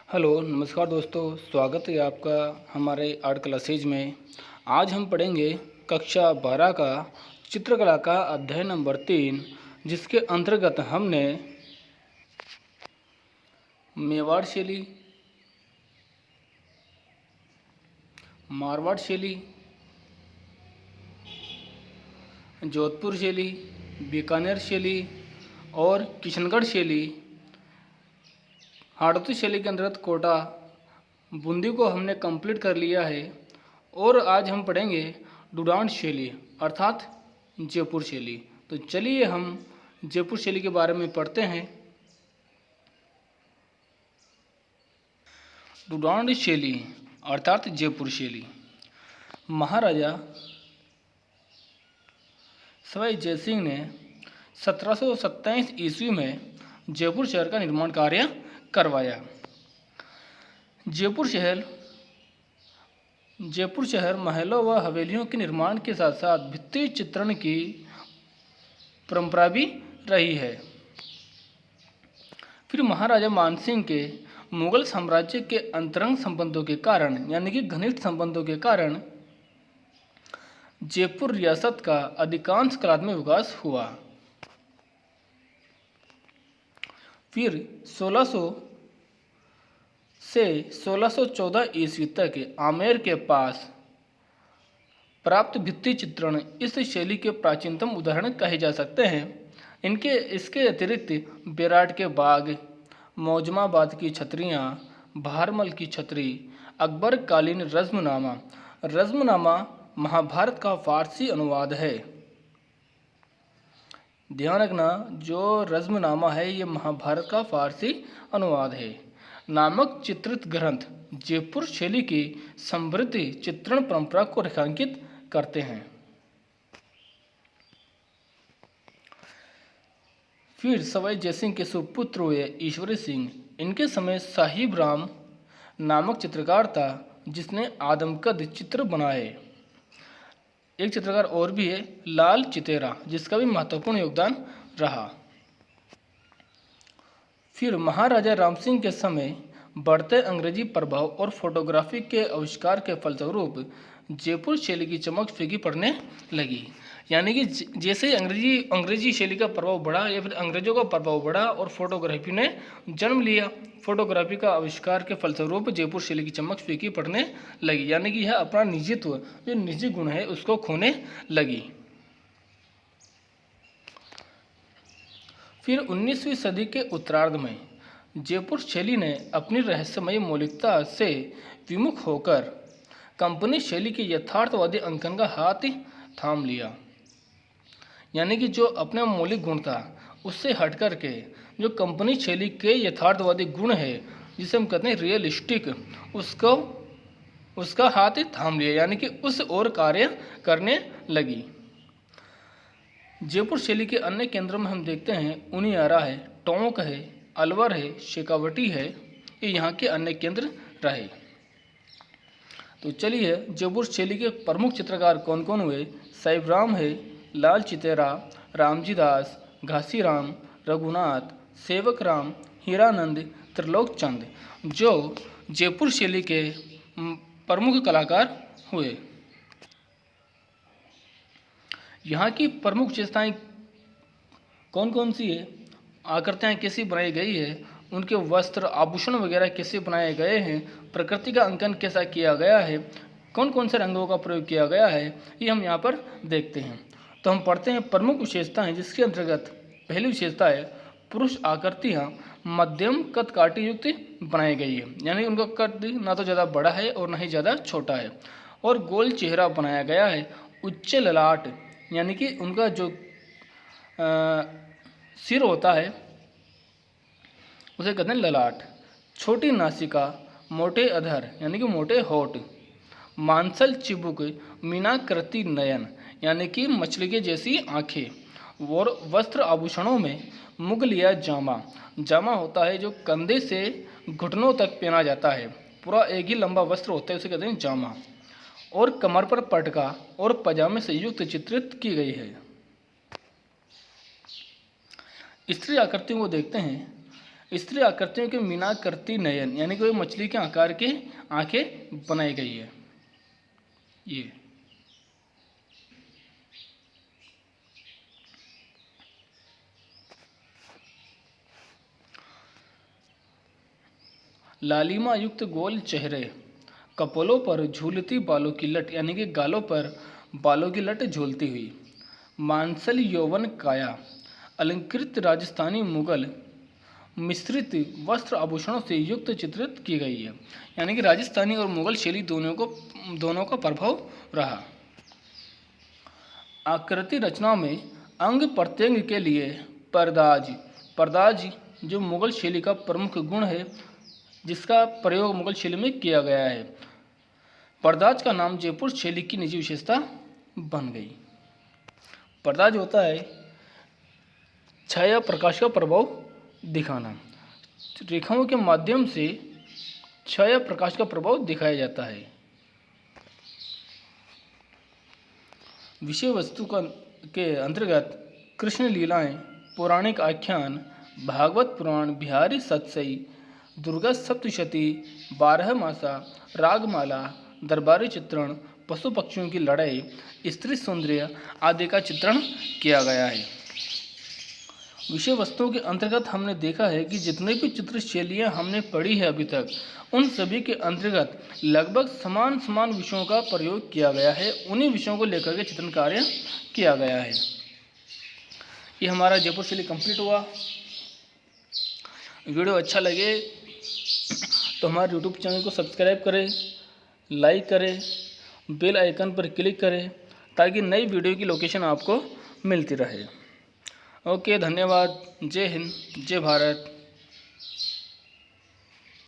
Hello नमस्कार दोस्तों, स्वागत है आपका हमारे आर्ट क्लासेज में। आज हम पढ़ेंगे कक्षा 12 का चित्रकला का अध्याय नंबर 3, जिसके अंतर्गत हमने मेवाड़ शैली, मारवाड़ शैली, जोधपुर शैली, बीकानेर शैली और किशनगढ़ शैली, हाड़ौती शैली के अंतर्गत कोटा बूंदी को हमने कंप्लीट कर लिया है। और आज हम पढ़ेंगे डुडान शैली अर्थात जयपुर शैली। तो चलिए हम जयपुर शैली के बारे में पढ़ते हैं। डुडान शैली अर्थात जयपुर शैली महाराजा सवाई जयसिंह ने 1727 ईस्वी में जयपुर शहर का निर्माण कार्य करवाया। जयपुर शहर महलों व हवेलियों के निर्माण के साथ साथ भित्ति चित्रण की परंपरा भी रही है। फिर महाराजा मानसिंह के मुगल साम्राज्य के अंतरंग संबंधों के कारण यानी कि घनिष्ठ संबंधों के कारण जयपुर रियासत का अधिकांश कलात्मक विकास हुआ। फिर 1600 से 1614 ईस्वी तक आमेर के पास प्राप्त भित्ति चित्रण इस शैली के प्राचीनतम उदाहरण कहे जा सकते हैं। इसके अतिरिक्त बेराट के बाग, मौजमाबाद की छतरियाँ, भारमल की छतरी, अकबर कालीन रज़्मनामा महाभारत का फारसी अनुवाद है। ध्यान रखना, जो रज़्मनामा है ये महाभारत का फारसी अनुवाद है नामक चित्रित ग्रंथ जयपुर शैली की समृद्ध चित्रण परंपरा को रेखांकित करते हैं। फिर सवाई जयसिंह के सुपुत्र हुए ईश्वरी सिंह। इनके समय साहिब राम नामक चित्रकार था जिसने आदमकद चित्र बनाए। एक चित्रकार और भी है लाल चितेरा, जिसका भी महत्वपूर्ण योगदान रहा। फिर महाराजा राम सिंह के समय बढ़ते अंग्रेजी प्रभाव और फोटोग्राफी के आविष्कार के फलस्वरूप जयपुर शैली की चमक फीकी पड़ने लगी। यानी कि जैसे अंग्रेजी शैली का प्रभाव बढ़ा या फिर अंग्रेजों का प्रभाव बढ़ा और फोटोग्राफी ने जन्म लिया, फोटोग्राफी का आविष्कार के फलस्वरूप जयपुर शैली की चमक फीकी पड़ने लगी। यानी कि यह अपना निजीत्व, जो निजी गुण है, उसको खोने लगी। फिर 19वीं सदी के उत्तरार्ध में जयपुर शैली ने अपनी रहस्यमयी मौलिकता से विमुख होकर कंपनी शैली के यथार्थवादी अंकन का हाथ थाम लिया। यानी कि जो अपना मौलिक गुण था उससे हट कर के जो कंपनी शैली के यथार्थवादी गुण है, जिसे हम कहते हैं रियलिस्टिक, उसका हाथ थाम लिया। यानी कि उस और कार्य करने लगी। जयपुर शैली के अन्य केंद्रों में हम देखते हैं उनियारा है, टोंक है, अलवर है, शेखावटी है, ये यहाँ के अन्य केंद्र रहे। तो चलिए जयपुर शैली के प्रमुख चित्रकार कौन कौन हुए। साहिब राम है, लाल चितेरा, रामजी दास, घासीराम, रघुनाथ, सेवक राम, हीरानंद, त्रिलोक चंद, जो जयपुर शैली के प्रमुख कलाकार हुए। यहाँ की प्रमुख विशेषताएं कौन कौन सी है, आकृतियाँ कैसी बनाई गई है, उनके वस्त्र आभूषण वगैरह कैसे बनाए गए हैं, प्रकृति का अंकन कैसा किया गया है, कौन कौन से रंगों का प्रयोग किया गया है, ये हम यहाँ पर देखते हैं। तो हम पढ़ते हैं प्रमुख विशेषताएं, जिसके अंतर्गत पहली विशेषता है पुरुष आकृतियाँ मध्यम कद काठी युक्त बनाई गई है। यानी उनका कद ना तो ज़्यादा बड़ा है और ना ही ज़्यादा छोटा है, और गोल चेहरा बनाया गया है। उच्च ललाट, यानी कि उनका जो सिर होता है उसे कहते हैं ललाट। छोटी नासिका, मोटे अधर यानी कि मोटे होठ, मांसल चिबुक, मीनाकृति नयन यानी कि मछली के जैसी आँखें। और वस्त्र आभूषणों में मुगलिया जामा होता है जो कंधे से घुटनों तक पहना जाता है, पूरा एक ही लंबा वस्त्र होता है, उसे कहते हैं जामा। और कमर पर पटका और पजामे से युक्त चित्रित की गई है। स्त्री आकृतियों को देखते हैं। स्त्री आकृतियों के मीनाकृति नयन, यानी कि मछली के आकार के आंखें बनाई गई है। ये लालिमा युक्त गोल चेहरे, कपोलों पर झूलती बालों की लट, यानी कि गालों पर बालों की लट झूलती हुई। मांसल यौवन काया, अलंकृत राजस्थानी मुगल मिश्रित वस्त्र आभूषणों से युक्त चित्रित की गई है, यानी कि राजस्थानी और मुगल शैली दोनों का प्रभाव रहा। आकृति रचना में अंग प्रत्यंग के लिए पर्दाज जो मुगल शैली का प्रमुख गुण है, जिसका प्रयोग मुगल शैली में किया गया है। पर्दाज का नाम जयपुर शैली की निजी विशेषता बन गई। पर्दाज होता है छाया प्रकाश का प्रभाव दिखाना, रेखाओं के माध्यम से छाया प्रकाश का प्रभाव दिखाया जाता है। विषय वस्तु के अंतर्गत कृष्ण लीलाएं, पौराणिक आख्यान, भागवत पुराण, बिहारी सतसई, दुर्गा सप्तशती, 12 मासा, रागमाला, दरबारी चित्रण, पशु पक्षियों की लड़ाई, स्त्री सौंदर्य आदि का चित्रण किया गया है। विषय वस्तुओं के अंतर्गत हमने देखा है कि जितने भी चित्र शैलियाँ हमने पढ़ी है अभी तक, उन सभी के अंतर्गत लगभग समान विषयों का प्रयोग किया गया है। उन्हीं विषयों को लेकर के चित्रण कार्य किया गया है। ये हमारा जयपुर शैली कंप्लीट हुआ। वीडियो अच्छा लगे तो हमारे यूट्यूब चैनल को सब्सक्राइब करें, लाइक करें, बेल आइकन पर क्लिक करें ताकि नई वीडियो की लोकेशन आपको मिलती रहे। ओके, धन्यवाद। जय हिंद, जय भारत।